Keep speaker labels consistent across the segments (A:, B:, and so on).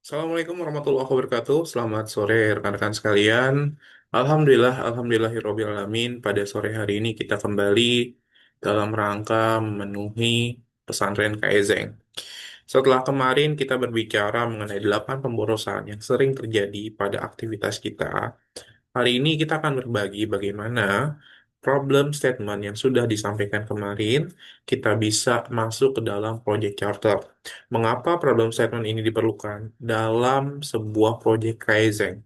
A: Assalamualaikum warahmatullahi wabarakatuh. Selamat sore rekan-rekan sekalian. Alhamdulillahirobbil alamin. Pada sore hari ini kita kembali dalam rangka memenuhi pesantren Kaizeng. Setelah kemarin kita berbicara mengenai 8 pemborosan yang sering terjadi pada aktivitas kita, hari ini kita akan berbagi bagaimana problem statement yang sudah disampaikan kemarin kita bisa masuk ke dalam project charter. Mengapa problem statement ini diperlukan dalam sebuah project Kaizen?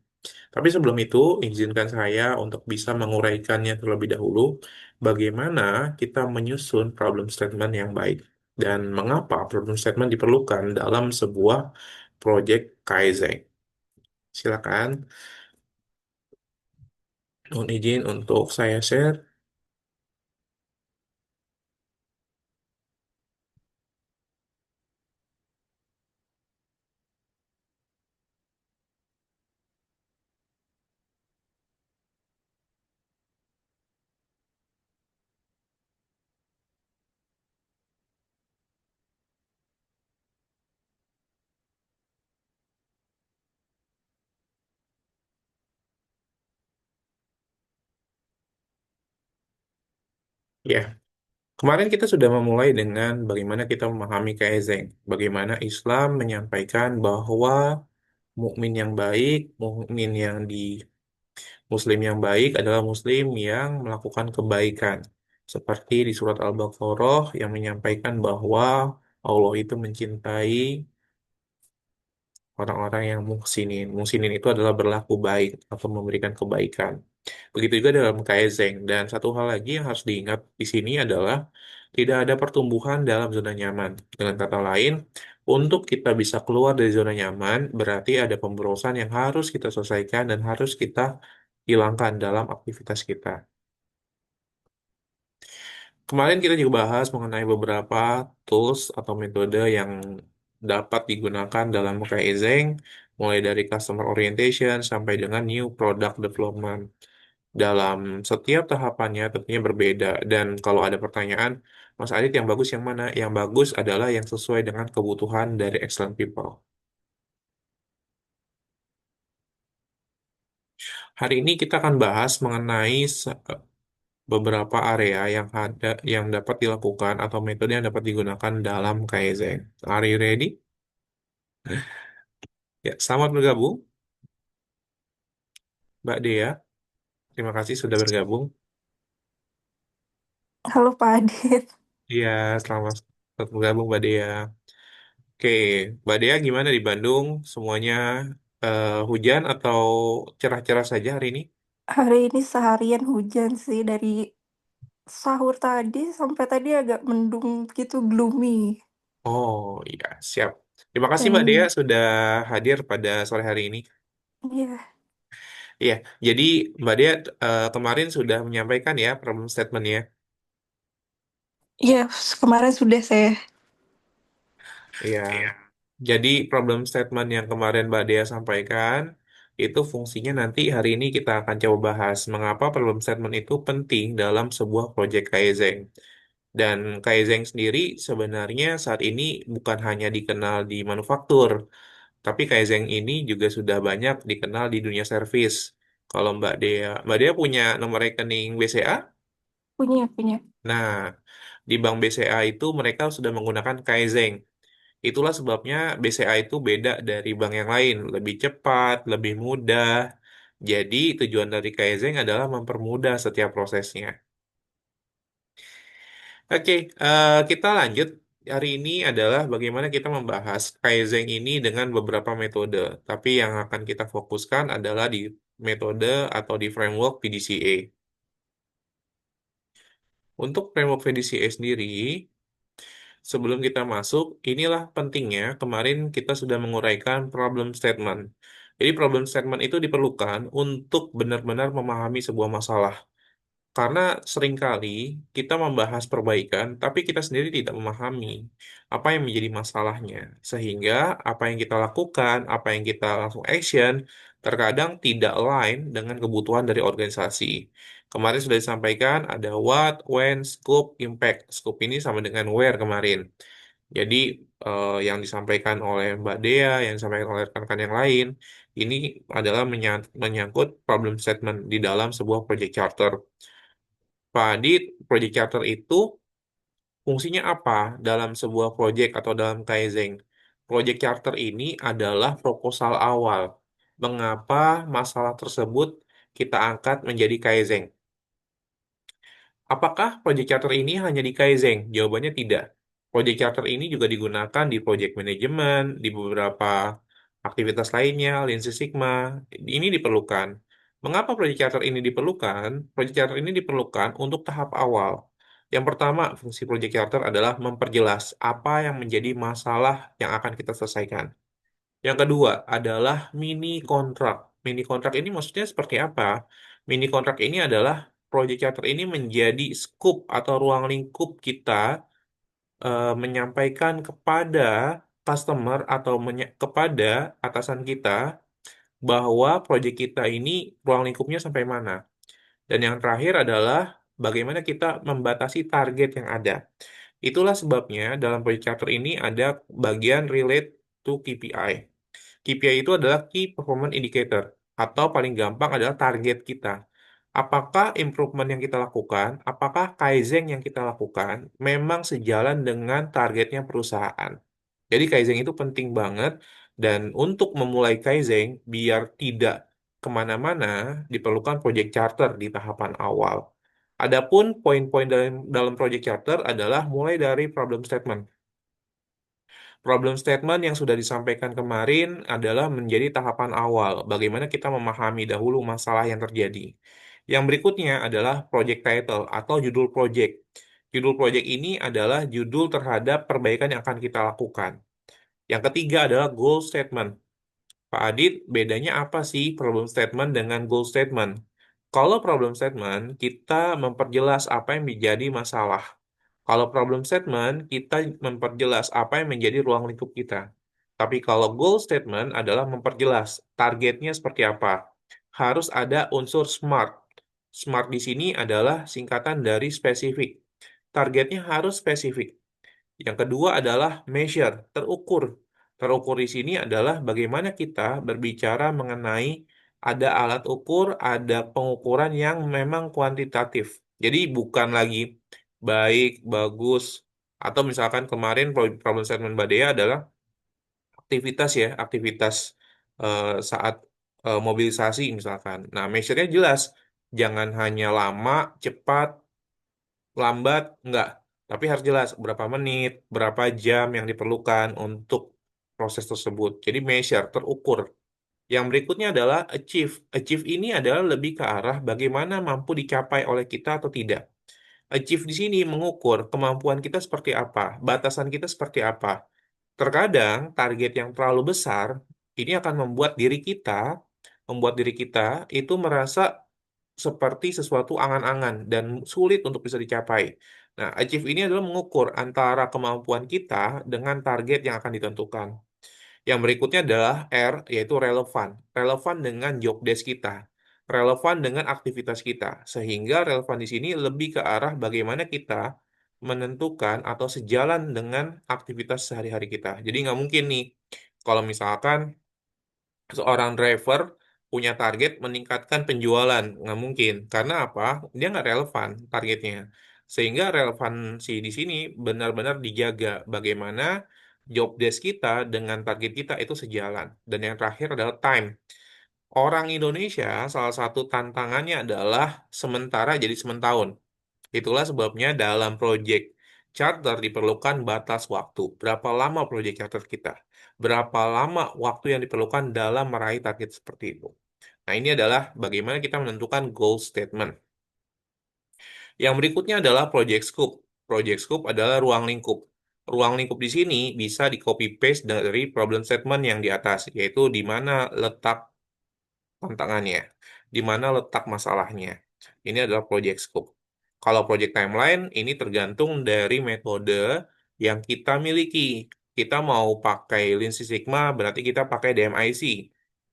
A: Tapi sebelum itu, izinkan saya untuk bisa menguraikannya terlebih dahulu, bagaimana kita menyusun problem statement yang baik dan mengapa problem statement diperlukan dalam sebuah project Kaizen. Silakan, mohon izin untuk saya share. Ya, kemarin kita sudah memulai dengan bagaimana kita memahami Kaizen, bagaimana Islam menyampaikan bahwa mukmin yang baik, mukmin yang di Muslim yang baik adalah Muslim yang melakukan kebaikan. Seperti di surat Al-Baqarah yang menyampaikan bahwa Allah itu mencintai orang-orang yang muhsinin. Muhsinin itu adalah berlaku baik atau memberikan kebaikan. Begitu juga dalam Kaizeng. Dan satu hal lagi yang harus diingat di sini adalah tidak ada pertumbuhan dalam zona nyaman. Dengan kata lain, untuk kita bisa keluar dari zona nyaman, berarti ada pemborosan yang harus kita selesaikan dan harus kita hilangkan dalam aktivitas kita. Kemarin kita juga bahas mengenai beberapa tools atau metode yang dapat digunakan dalam Kaizen, mulai dari customer orientation sampai dengan new product development. Dalam setiap tahapannya tentunya berbeda, dan kalau ada pertanyaan, Mas Adit yang bagus yang mana? Yang bagus adalah yang sesuai dengan kebutuhan dari excellent people. Hari ini kita akan bahas mengenai beberapa area yang ada yang dapat dilakukan atau metode yang dapat digunakan dalam Kaizen. Are you ready? Ya, selamat bergabung, Mbak Dea. Terima kasih sudah bergabung.
B: Halo Pak Adit.
A: Iya, selamat bergabung, Mbak Dea. Oke, Mbak Dea gimana di Bandung? Semuanya hujan atau cerah-cerah saja hari ini?
B: Hari ini seharian hujan sih dari sahur tadi sampai tadi agak mendung gitu gloomy.
A: Oh, iya, siap. Terima kasih, Mbak Dea,
B: Dan
A: sudah hadir pada sore hari ini.
B: iya,
A: Iya, jadi Mbak Dea kemarin sudah menyampaikan ya problem statement-nya.
B: iya kemarin sudah saya.
A: Iya, jadi problem statement yang kemarin Mbak Dea sampaikan itu fungsinya nanti hari ini kita akan coba bahas mengapa problem statement itu penting dalam sebuah project Kaizen. Dan Kaizen sendiri sebenarnya saat ini bukan hanya dikenal di manufaktur, tapi Kaizen ini juga sudah banyak dikenal di dunia service. Kalau Mbak Dea punya nomor rekening BCA?
B: Punya.
A: Nah, di bank BCA itu mereka sudah menggunakan Kaizen. Itulah sebabnya BCA itu beda dari bank yang lain, lebih cepat, lebih mudah. Jadi tujuan dari Kaizen adalah mempermudah setiap prosesnya. Oke, kita lanjut. Hari ini adalah bagaimana kita membahas Kaizen ini dengan beberapa metode. Tapi yang akan kita fokuskan adalah di metode atau di framework PDCA. Untuk framework PDCA sendiri, sebelum kita masuk, inilah pentingnya kemarin kita sudah menguraikan problem statement. Jadi problem statement itu diperlukan untuk benar-benar memahami sebuah masalah. Karena seringkali kita membahas perbaikan, tapi kita sendiri tidak memahami apa yang menjadi masalahnya. Sehingga apa yang kita lakukan, apa yang kita langsung action, terkadang tidak align dengan kebutuhan dari organisasi. Kemarin sudah disampaikan ada what, when, scope, impact. Scope ini sama dengan where kemarin. Jadi yang disampaikan oleh Mbak Dea, yang disampaikan oleh rekan-rekan yang lain, ini adalah menyangkut problem statement di dalam sebuah project charter. Pak Adit, project charter itu fungsinya apa dalam sebuah project atau dalam Kaizen? Project charter ini adalah proposal awal. Mengapa masalah tersebut kita angkat menjadi Kaizen? Apakah project charter ini hanya di Kaizen? Jawabannya tidak. Project charter ini juga digunakan di project management, di beberapa aktivitas lainnya, Lean Six Sigma. Ini diperlukan. Mengapa project charter ini diperlukan? Project charter ini diperlukan untuk tahap awal. Yang pertama, fungsi project charter adalah memperjelas apa yang menjadi masalah yang akan kita selesaikan. Yang kedua adalah mini kontrak. Mini kontrak ini maksudnya seperti apa? Mini kontrak ini adalah project charter ini menjadi scope atau ruang lingkup kita menyampaikan kepada customer atau kepada atasan kita bahwa project kita ini ruang lingkupnya sampai mana. Dan yang terakhir adalah bagaimana kita membatasi target yang ada. Itulah sebabnya dalam project charter ini ada bagian relate to KPI. KPI itu adalah Key Performance Indicator, atau paling gampang adalah target kita. Apakah improvement yang kita lakukan, apakah Kaizen yang kita lakukan memang sejalan dengan targetnya perusahaan. Jadi Kaizen itu penting banget, dan untuk memulai Kaizen, biar tidak kemana-mana, diperlukan project charter di tahapan awal. Adapun poin-poin dalam project charter adalah mulai dari problem statement. Problem statement yang sudah disampaikan kemarin adalah menjadi tahapan awal, bagaimana kita memahami dahulu masalah yang terjadi. Yang berikutnya adalah project title atau judul project. Judul project ini adalah judul terhadap perbaikan yang akan kita lakukan. Yang ketiga adalah goal statement. Pak Adit, bedanya apa sih problem statement dengan goal statement? Kalau problem statement, kita memperjelas apa yang menjadi masalah. Kalau problem statement, kita memperjelas apa yang menjadi ruang lingkup kita. Tapi kalau goal statement adalah memperjelas targetnya seperti apa. Harus ada unsur SMART. SMART di sini adalah singkatan dari spesifik. Targetnya harus spesifik. Yang kedua adalah measure, terukur. Terukur di sini adalah bagaimana kita berbicara mengenai ada alat ukur, ada pengukuran yang memang kuantitatif. Jadi bukan lagi baik, bagus, atau misalkan kemarin problem statement Mbak Dea adalah aktivitas ya, aktivitas saat mobilisasi misalkan. Nah, measure-nya jelas, jangan hanya lama, cepat, lambat, enggak. Tapi harus jelas berapa menit, berapa jam yang diperlukan untuk proses tersebut. Jadi measure, terukur. Yang berikutnya adalah achieve. Achieve ini adalah lebih ke arah bagaimana mampu dicapai oleh kita atau tidak. Achieve di sini mengukur kemampuan kita seperti apa, batasan kita seperti apa. Terkadang target yang terlalu besar ini akan membuat diri kita itu merasa seperti sesuatu angan-angan dan sulit untuk bisa dicapai. Nah, achieve ini adalah mengukur antara kemampuan kita dengan target yang akan ditentukan. Yang berikutnya adalah R, yaitu relevan. Relevan dengan job desk kita. Relevan dengan aktivitas kita. Sehingga relevan di sini lebih ke arah bagaimana kita menentukan atau sejalan dengan aktivitas sehari-hari kita. Jadi nggak mungkin nih, kalau misalkan seorang driver punya target meningkatkan penjualan, nggak mungkin. Karena apa? Dia nggak relevan targetnya. Sehingga relevansi di sini benar-benar dijaga bagaimana job desk kita dengan target kita itu sejalan. Dan yang terakhir adalah time. Orang Indonesia salah satu tantangannya adalah sementara jadi sementahun. Itulah sebabnya dalam project charter diperlukan batas waktu. Berapa lama project charter kita? Berapa lama waktu yang diperlukan dalam meraih target seperti itu? Nah, ini adalah bagaimana kita menentukan goal statement. Yang berikutnya adalah project scope. Project scope adalah ruang lingkup. Ruang lingkup di sini bisa di copy paste dari problem statement yang di atas, yaitu di mana letak tantangannya, di mana letak masalahnya. Ini adalah project scope. Kalau project timeline, ini tergantung dari metode yang kita miliki. Kita mau pakai Lean Six Sigma, berarti kita pakai DMIC.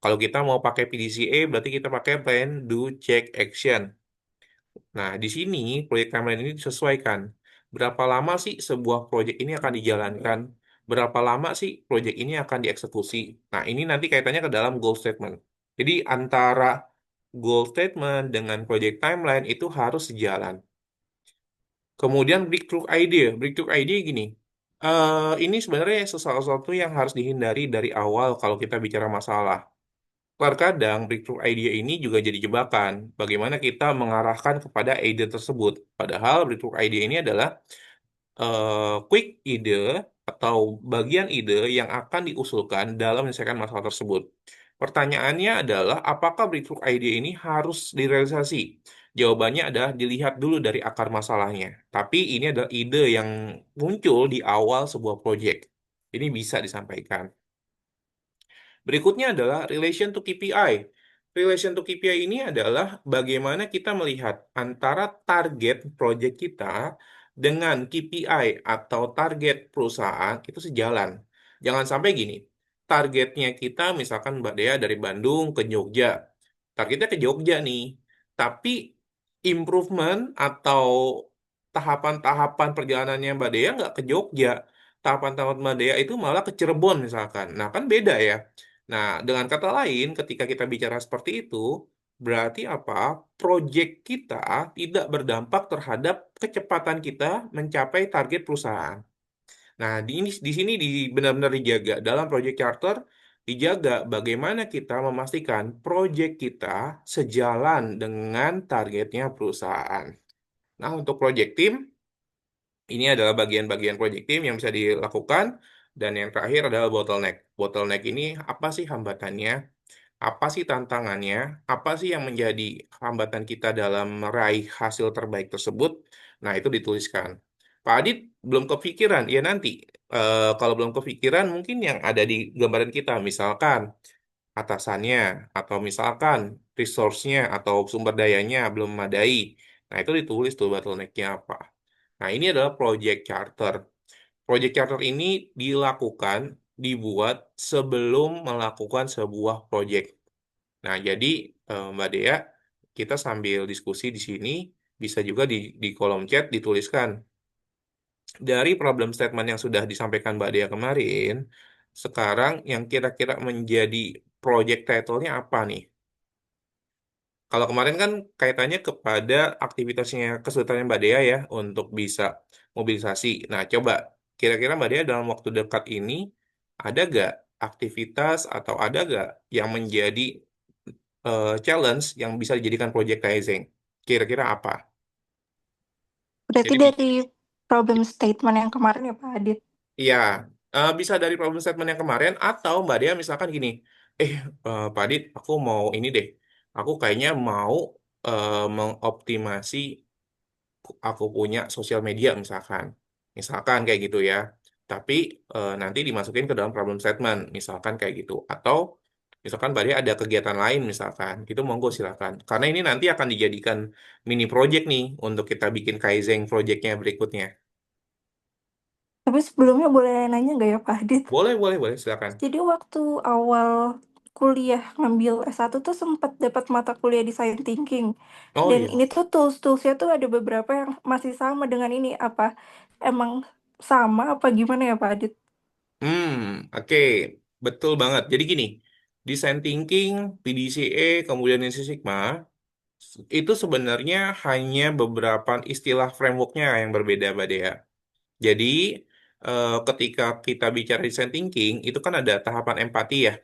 A: Kalau kita mau pakai PDCA, berarti kita pakai Plan, Do, Check, Action. Nah, di sini proyek timeline ini disesuaikan. Berapa lama sih sebuah proyek ini akan dijalankan? Berapa lama sih proyek ini akan dieksekusi? Nah, ini nanti kaitannya ke dalam goal statement. Jadi antara goal statement dengan project timeline itu harus sejalan. Kemudian breakthrough idea. Breakthrough idea gini. Ini sebenarnya sesuatu yang harus dihindari dari awal kalau kita bicara masalah. Terkadang breakthrough idea ini juga jadi jebakan. Bagaimana kita mengarahkan kepada ide tersebut. Padahal breakthrough idea ini adalah quick ide atau bagian ide yang akan diusulkan dalam menyelesaikan masalah tersebut. Pertanyaannya adalah, apakah breakthrough idea ini harus direalisasi? Jawabannya adalah dilihat dulu dari akar masalahnya. Tapi ini adalah ide yang muncul di awal sebuah proyek. Ini bisa disampaikan. Berikutnya adalah relation to KPI. Relation to KPI ini adalah bagaimana kita melihat antara target project kita dengan KPI atau target perusahaan itu sejalan. Jangan sampai gini, targetnya kita misalkan Mbak Dea dari Bandung ke Jogja. Targetnya ke Jogja nih, tapi improvement atau tahapan-tahapan perjalanannya Mbak Dea nggak ke Jogja. Tahapan-tahapan Mbak Dea itu malah ke Cirebon misalkan. Nah kan beda ya. Nah, dengan kata lain, ketika kita bicara seperti itu, berarti apa? Proyek kita tidak berdampak terhadap kecepatan kita mencapai target perusahaan. Nah, di sini benar-benar dijaga dalam proyek charter, dijaga bagaimana kita memastikan proyek kita sejalan dengan targetnya perusahaan. Nah, untuk proyek tim, ini adalah bagian-bagian project team yang bisa dilakukan. Dan yang terakhir adalah bottleneck. Bottleneck ini apa sih hambatannya? Apa sih tantangannya? Apa sih yang menjadi hambatan kita dalam meraih hasil terbaik tersebut? Nah, itu dituliskan. Pak Adit belum kepikiran, ya nanti. Kalau belum kepikiran, mungkin yang ada di gambaran kita, misalkan atasannya, atau misalkan resource-nya, atau sumber dayanya belum memadai. Nah, itu ditulis tuh bottleneck-nya apa. Nah, ini adalah project charter. Project charter ini dilakukan, dibuat sebelum melakukan sebuah project. Nah, jadi Mbak Dea, kita sambil diskusi di sini, bisa juga di kolom chat dituliskan. Dari problem statement yang sudah disampaikan Mbak Dea kemarin, sekarang yang kira-kira menjadi project title-nya apa nih? Kalau kemarin kan kaitannya kepada aktivitasnya kesulitannya Mbak Dea ya untuk bisa mobilisasi. Nah, coba kira-kira Mbak Dea dalam waktu dekat ini ada gak aktivitas atau ada gak yang menjadi challenge yang bisa dijadikan project Kaizen? Kira-kira apa?
B: Berarti
A: Jadi
B: dari problem statement yang kemarin ya Pak Adit.
A: iya, bisa dari problem statement yang kemarin atau Mbak Dea misalkan gini, eh Pak Adit, aku mau ini deh, aku kayaknya mau mengoptimasi aku punya sosial media misalkan kayak gitu ya. Tapi nanti dimasukin ke dalam problem statement, misalkan kayak gitu. Atau misalkan berarti ada kegiatan lain misalkan, itu monggo silakan. Karena ini nanti akan dijadikan mini project nih untuk kita bikin Kaizen projectnya berikutnya.
B: Tapi sebelumnya boleh nanya nggak ya Pak Adit?
A: Boleh, boleh, boleh, silakan.
B: Jadi waktu awal kuliah ngambil S1 tuh sempat dapat mata kuliah design thinking.
A: Oh
B: Dan
A: iya.
B: ini tuh tools-toolsnya tuh ada beberapa yang masih sama dengan ini. Apa emang sama apa gimana ya Pak Adit?
A: Hmm, oke, betul banget. Jadi gini, design thinking, PDCA, kemudian Six Sigma, itu sebenarnya hanya beberapa istilah frameworknya yang berbeda, Mbak Dea. Jadi, ketika kita bicara design thinking, itu kan ada tahapan empati ya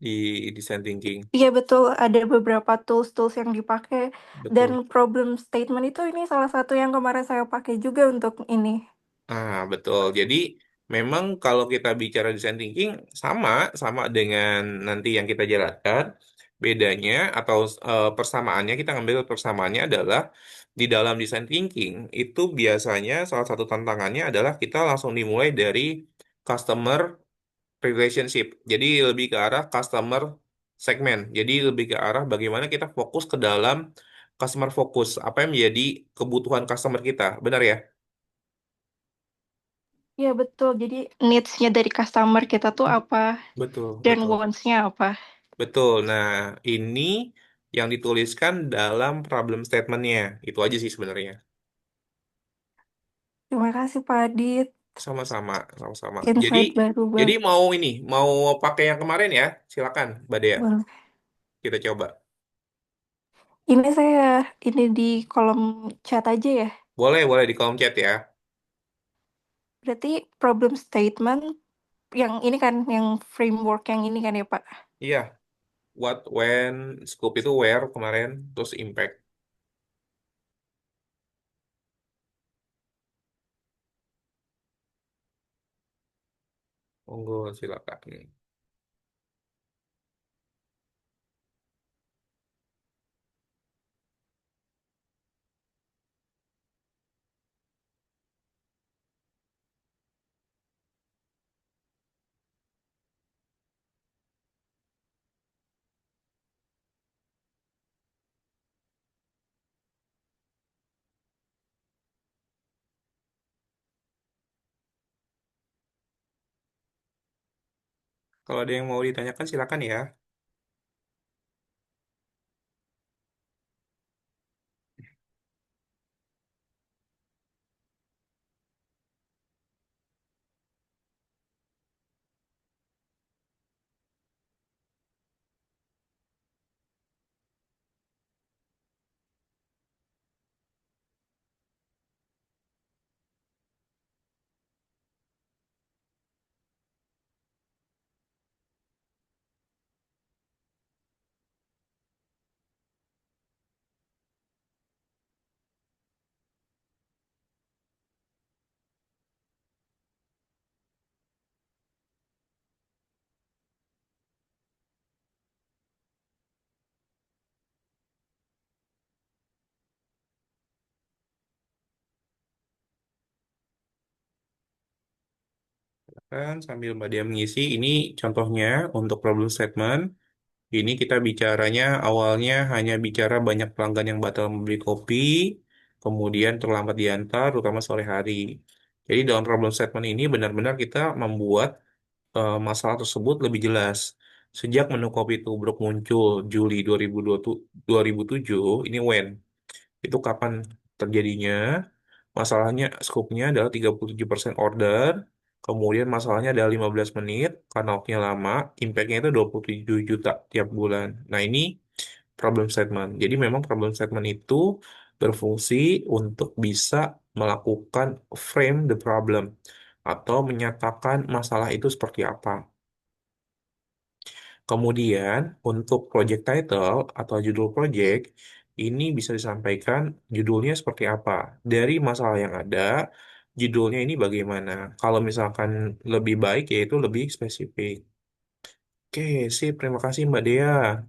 A: di design thinking.
B: Iya betul, ada beberapa tools-tools yang dipakai. Dan
A: Betul.
B: problem statement itu ini salah satu yang kemarin saya pakai juga untuk ini.
A: Ah, betul. Jadi, memang kalau kita bicara design thinking, sama, sama dengan nanti yang kita jalankan. Bedanya atau persamaannya, kita ngambil persamaannya adalah di dalam design thinking, itu biasanya salah satu tantangannya adalah kita langsung dimulai dari customer relationship. Jadi lebih ke arah customer segment. Jadi lebih ke arah bagaimana kita fokus ke dalam customer focus. Apa yang menjadi kebutuhan customer kita. Benar ya?
B: Iya betul, jadi needs-nya dari customer kita tuh apa
A: Betul,
B: dan
A: betul.
B: wants-nya apa.
A: Betul. Nah, ini yang dituliskan dalam problem statement-nya. Itu aja sih sebenarnya.
B: Terima kasih Pak Adit.
A: Sama-sama, sama-sama. Jadi,
B: Insight baru
A: jadi
B: bang.
A: mau pakai yang kemarin ya? Silakan, Mbak Dea.
B: Boleh.
A: Kita coba.
B: Ini saya ini di kolom chat aja ya.
A: Boleh, boleh di kolom chat ya.
B: Berarti problem statement yang ini kan, yang framework yang ini kan ya Pak.
A: Iya, what, when, scope itu where kemarin, terus impact. Monggo, silakan. Kalau ada yang mau ditanyakan, silakan ya. Kan sambil Mbak Dia mengisi, ini contohnya untuk problem statement. Ini kita bicaranya awalnya hanya bicara banyak pelanggan yang batal membeli kopi, kemudian terlambat diantar, terutama sore hari. Jadi dalam problem statement ini benar-benar kita membuat masalah tersebut lebih jelas. Sejak menu kopi tubruk muncul Juli 2007, ini when? Itu kapan terjadinya? Masalahnya, skopnya adalah 37% order, kemudian masalahnya adalah 15 menit, karena waktunya lama, impact-nya itu 27 juta tiap bulan. Nah, ini problem statement. Jadi memang problem statement itu berfungsi untuk bisa melakukan frame the problem, atau menyatakan masalah itu seperti apa. Kemudian, untuk project title atau judul project, ini bisa disampaikan judulnya seperti apa. Dari masalah yang ada, judulnya ini bagaimana. Kalau misalkan lebih baik, yaitu lebih spesifik. Oke, sip. Terima kasih, Mbak Dea.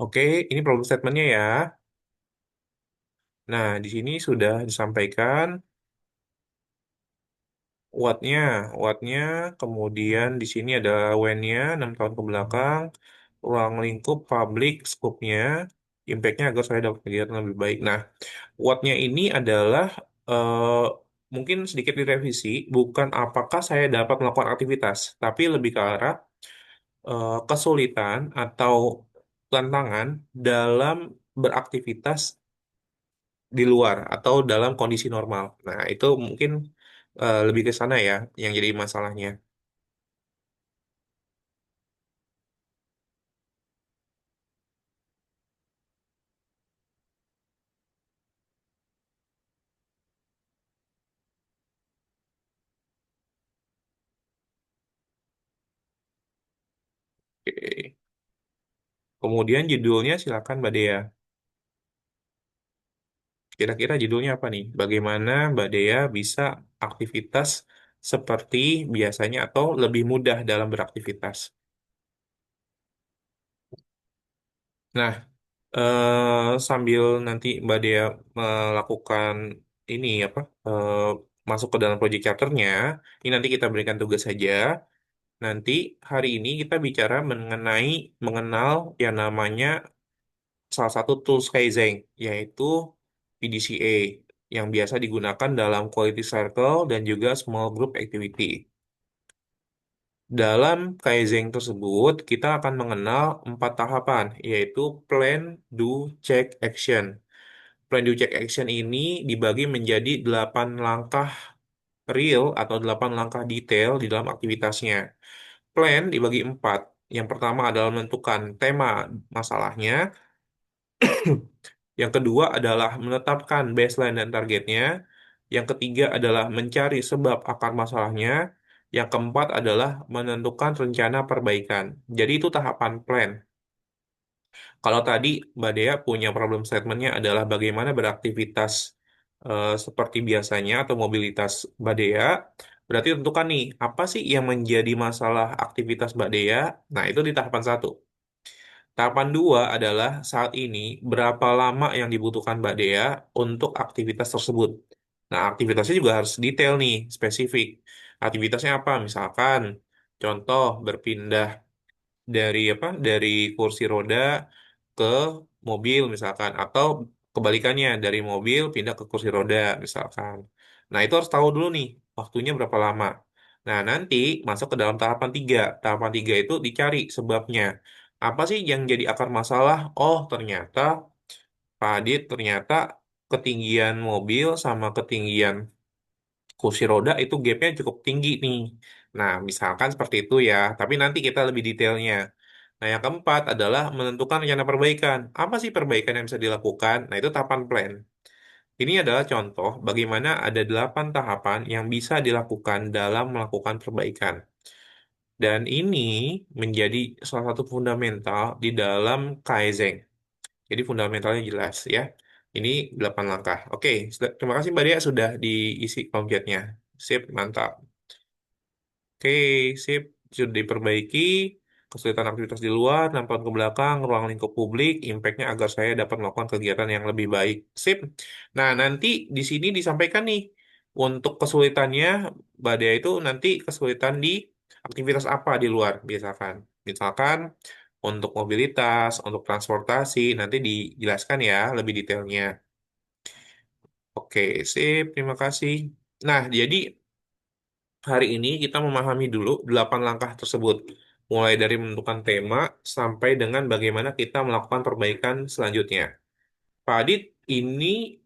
A: Oke, ini problem statementnya ya. Nah, di sini sudah disampaikan Wattnya, wattnya, kemudian di sini ada when-nya, 6 tahun ke belakang, ruang lingkup, publik, scope-nya, impact-nya agar saya dapat kegiatan lebih baik. Nah, wattnya ini adalah mungkin sedikit direvisi, bukan apakah saya dapat melakukan aktivitas, tapi lebih ke arah kesulitan atau tantangan dalam beraktivitas di luar atau dalam kondisi normal. Nah, itu mungkin lebih ke sana ya yang jadi masalahnya. Oke. Kemudian judulnya silakan Mbak Dea. Kira-kira judulnya apa nih? Bagaimana Mbak Dea bisa aktivitas seperti biasanya atau lebih mudah dalam beraktivitas? Nah, sambil nanti Mbak Dea melakukan ini apa masuk ke dalam project chapter-nya, ini nanti kita berikan tugas saja. Nanti hari ini kita bicara mengenai mengenal yang namanya salah satu tools Kaizen, yaitu PDCA, yang biasa digunakan dalam quality circle dan juga small group activity. Dalam Kaizen tersebut, kita akan mengenal 4 tahapan, yaitu plan, do, check, action. Plan do check action ini dibagi menjadi 8 langkah real atau 8 langkah detail di dalam aktivitasnya. Plan dibagi 4. Yang pertama adalah menentukan tema masalahnya. Yang kedua adalah menetapkan baseline dan targetnya. Yang ketiga adalah mencari sebab akar masalahnya. Yang keempat adalah menentukan rencana perbaikan. Jadi itu tahapan plan. Kalau tadi Mbak Dea punya problem statementnya adalah bagaimana beraktivitas seperti biasanya atau mobilitas Mbak Dea, berarti tentukan nih apa sih yang menjadi masalah aktivitas Mbak Dea. Nah, itu di tahapan satu. Tahapan dua adalah saat ini berapa lama yang dibutuhkan Mbak Dea untuk aktivitas tersebut. Nah, aktivitasnya juga harus detail nih, spesifik. Aktivitasnya apa? Misalkan, contoh berpindah dari apa? Dari kursi roda ke mobil misalkan, atau kebalikannya dari mobil pindah ke kursi roda misalkan. Nah, itu harus tahu dulu nih waktunya berapa lama. Nah, nanti masuk ke dalam tahapan tiga. Tahapan tiga itu dicari sebabnya. Apa sih yang jadi akar masalah? Oh, ternyata Pak Adit ternyata ketinggian mobil sama ketinggian kursi roda itu gapnya cukup tinggi nih. Nah, misalkan seperti itu ya, tapi nanti kita lebih detailnya. Nah, yang keempat adalah menentukan rencana perbaikan. Apa sih perbaikan yang bisa dilakukan? Nah, itu tahapan plan. Ini adalah contoh bagaimana ada 8 tahapan yang bisa dilakukan dalam melakukan perbaikan. Dan ini menjadi salah satu fundamental di dalam Kaizen. Jadi fundamentalnya jelas ya. Ini 8 langkah. Oke, terima kasih Mbak Dea sudah diisi form chatnya. Sip, mantap. Oke, sip. Sudah diperbaiki. Kesulitan aktivitas di luar, nampak ke belakang, ruang lingkup publik, impact-nya agar saya dapat melakukan kegiatan yang lebih baik. Sip. Nah, nanti di sini disampaikan nih, untuk kesulitannya, Badai itu nanti kesulitan di aktivitas apa di luar, biasakan. Misalkan, untuk mobilitas, untuk transportasi, nanti dijelaskan ya lebih detailnya. Oke, sip. Terima kasih. Nah, jadi hari ini kita memahami dulu 8 langkah tersebut, mulai dari menentukan tema sampai dengan bagaimana kita melakukan perbaikan selanjutnya. Pak Adit, ini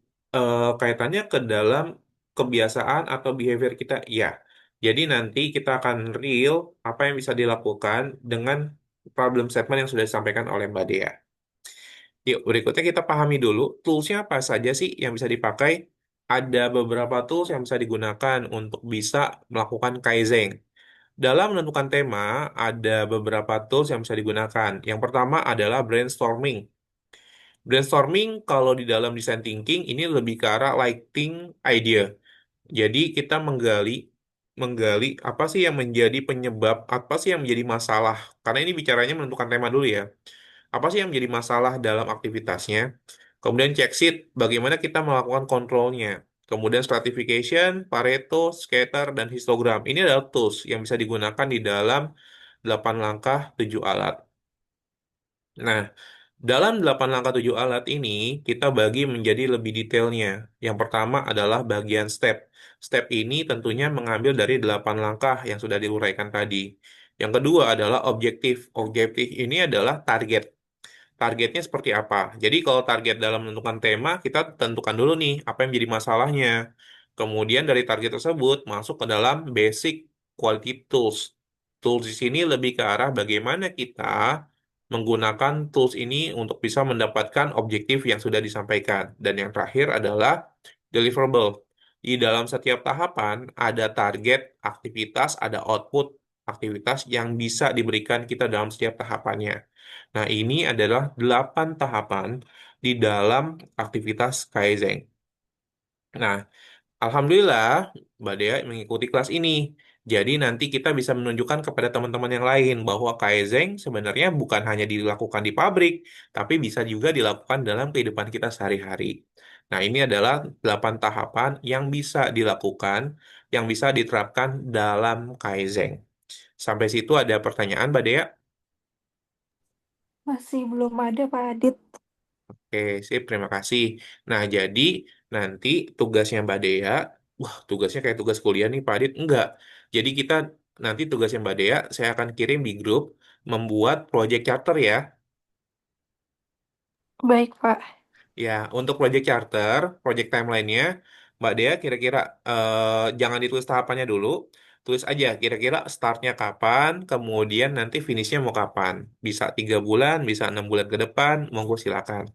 A: kaitannya ke dalam kebiasaan atau behavior kita, ya. Jadi nanti kita akan real apa yang bisa dilakukan dengan problem statement yang sudah disampaikan oleh Mbak Dea. Yuk, berikutnya kita pahami dulu toolsnya apa saja sih yang bisa dipakai. Ada beberapa tools yang bisa digunakan untuk bisa melakukan Kaizen. Dalam menentukan tema, ada beberapa tools yang bisa digunakan. Yang pertama adalah brainstorming. Brainstorming kalau di dalam design thinking ini lebih ke arah lighting idea. Jadi kita menggali menggali apa sih yang menjadi penyebab, apa sih yang menjadi masalah. Karena ini bicaranya menentukan tema dulu ya. Apa sih yang menjadi masalah dalam aktivitasnya? Kemudian check sheet, bagaimana kita melakukan kontrolnya. Kemudian stratification, Pareto, scatter, dan histogram. Ini adalah tools yang bisa digunakan di dalam 8 langkah 7 alat. Nah, dalam 8 langkah 7 alat ini, kita bagi menjadi lebih detailnya. Yang pertama adalah bagian step. Step ini tentunya mengambil dari 8 langkah yang sudah diuraikan tadi. Yang kedua adalah objektif. Objektif ini adalah target. Targetnya seperti apa? Jadi kalau target dalam menentukan tema, kita tentukan dulu nih apa yang jadi masalahnya. Kemudian dari target tersebut masuk ke dalam basic quality tools. Tools di sini lebih ke arah bagaimana kita menggunakan tools ini untuk bisa mendapatkan objektif yang sudah disampaikan. Dan yang terakhir adalah deliverable. Di dalam setiap tahapan ada target aktivitas, ada output aktivitas yang bisa diberikan kita dalam setiap tahapannya. Nah, ini adalah 8 tahapan di dalam aktivitas Kaizen. Nah, Alhamdulillah, Mbak Dea mengikuti kelas ini. Jadi nanti kita bisa menunjukkan kepada teman-teman yang lain bahwa Kaizen sebenarnya bukan hanya dilakukan di pabrik, tapi bisa juga dilakukan dalam kehidupan kita sehari-hari. Nah, ini adalah 8 tahapan yang bisa dilakukan, yang bisa diterapkan dalam Kaizen. Sampai situ ada pertanyaan, Mbak Dea?
B: Masih belum ada Pak Adit.
A: Oke, sip, terima kasih. Nah, jadi nanti tugasnya Mbak Dea, wah, tugasnya kayak tugas kuliah nih, Pak Adit. Enggak. Jadi kita nanti tugasnya Mbak Dea, saya akan kirim di grup membuat project charter ya.
B: Baik, Pak.
A: Ya, untuk project charter, project timeline-nya, Mbak Dea kira-kira jangan ditulis tahapannya dulu, tulis aja kira-kira startnya kapan, kemudian nanti finishnya mau kapan. Bisa 3 bulan, bisa 6 bulan ke depan, monggo silakan.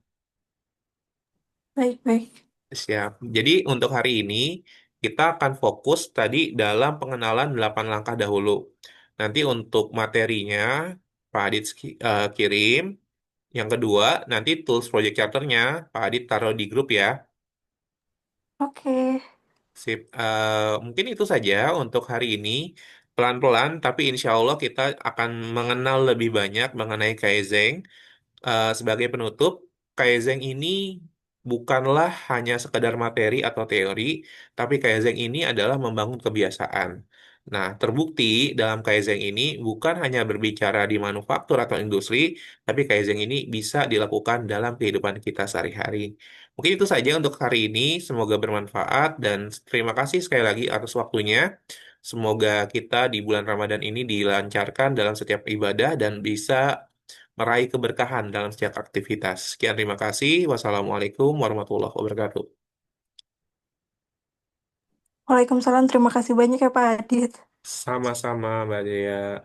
B: Baik-baik.
A: Siap. Jadi untuk hari ini kita akan fokus tadi dalam pengenalan 8 langkah dahulu. Nanti untuk materinya Pak Adit kirim. Yang kedua, nanti tools project charternya Pak Adit taruh di grup ya.
B: Oke.
A: Sip. Mungkin itu saja untuk hari ini. Pelan-pelan, tapi insya Allah kita akan mengenal lebih banyak mengenai Kaizen. Sebagai penutup, Kaizen ini bukanlah hanya sekedar materi atau teori, tapi Kaizen ini adalah membangun kebiasaan. Nah, terbukti dalam Kaizen ini bukan hanya berbicara di manufaktur atau industri, tapi Kaizen ini bisa dilakukan dalam kehidupan kita sehari-hari. Mungkin itu saja untuk hari ini. Semoga bermanfaat dan terima kasih sekali lagi atas waktunya. Semoga kita di bulan Ramadan ini dilancarkan dalam setiap ibadah dan bisa meraih keberkahan dalam setiap aktivitas. Sekian terima kasih. Wassalamualaikum warahmatullahi wabarakatuh.
B: Waalaikumsalam. Terima kasih banyak ya Pak Adit.
A: Sama-sama, Mbak Dea.